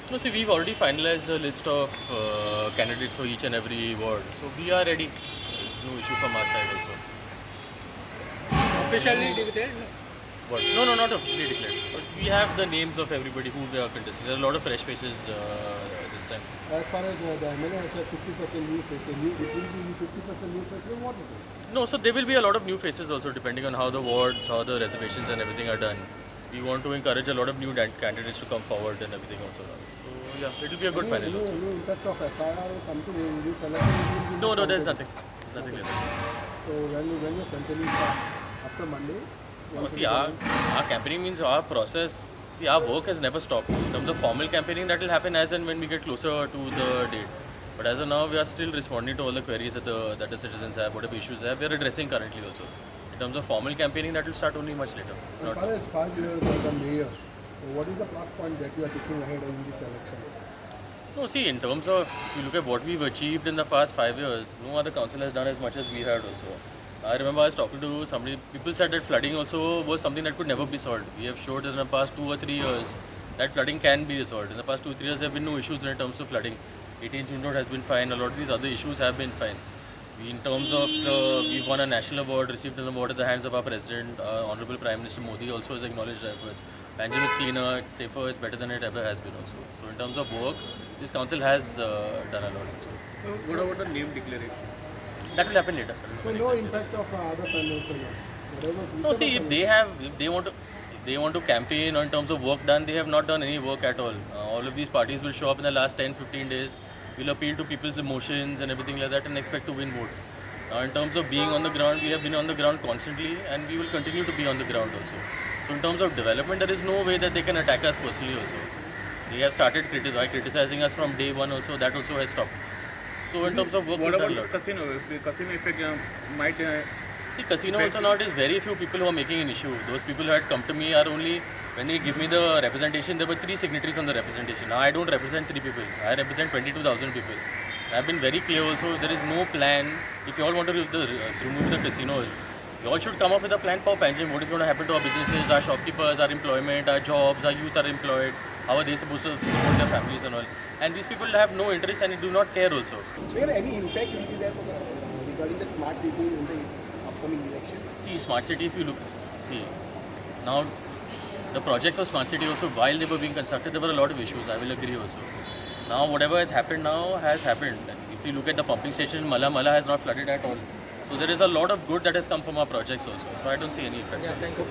No, see, we've already finalized a list of candidates for each and every ward. So we are ready. There's no issue from our side also. Officially declared? No. What? No, no, not officially declared. But we have the names of everybody who they are contesting. There are a lot of fresh faces this time. As far as the MLA has said 50% new faces, it will be 50% new faces, what will it? No, so there will be a lot of new faces also depending on how the wards, how the reservations and everything are done. We want to encourage a lot of new candidates to come forward and everything also. So yeah, it will be a good panel also. Any impact of SIR or something in this election? No, there's nothing. Nothing like that. So when your campaigning starts after Monday? No, see, our campaigning means our process. See, our work has never stopped. In terms of formal campaigning, that will happen as and when we get closer to the date. But as of now, we are still responding to all the queries that the citizens have, whatever issues they have. We are addressing currently also. In terms of formal campaigning, that will start only much later. As far as 5 years as a mayor, what is the plus point that you are taking ahead in these elections? No, see, in terms of, if you look at what we've achieved in the past 5 years, no other council has done as much as we had also. I remember I was talking to somebody, people said that flooding also was something that could never be solved. We have showed in the past 2 or 3 years that flooding can be resolved. In the past 2 or 3 years, there have been no issues in terms of flooding. 18 June Road has been fine, a lot of these other issues have been fine. In terms of, we've won a national award, received an award at the hands of our President, Honorable Prime Minister Modi also has acknowledged our efforts. Panjim is cleaner, safer, it's better than it ever has been also. So in terms of work, this council has done a lot also. What about the name declaration? That will happen later. So no impact of other panels or whatever. No, see, if they want to campaign in terms of work done, they have not done any work at all. All of these parties will show up in the last 10-15 days, will appeal to people's emotions and everything like that and expect to win votes. Now, in terms of being on the ground, we have been on the ground constantly and we will continue to be on the ground also. So in terms of development, there is no way that they can attack us personally also. They have started criticizing us from day one also, that also has stopped. So in terms of work, What we've done about a lot. the casino? The casino effect might. See, casino also nowadays very few people who are making an issue. Those people who had come to me are only, when they give me the representation, there were 3 signatories on the representation. Now I don't represent 3 people. I represent 22,000 people. I've been very clear also, there is no plan. If you all want to remove the casinos, you all should come up with a plan for Panjim. What is going to happen to our businesses, our shopkeepers, our employment, our jobs, our youth are employed. How are they supposed to support their families and all? And these people have no interest and do not care also. So, any impact will be there for regarding the smart city in the upcoming election? See, smart city, if you look, see, now the projects of smart city also, while they were being constructed, there were a lot of issues. I will agree also. Now, whatever has happened now has happened. If you look at the pumping station, Mala has not flooded at all. So there is a lot of good that has come from our projects also. So I don't see any effect. Yeah, thank you.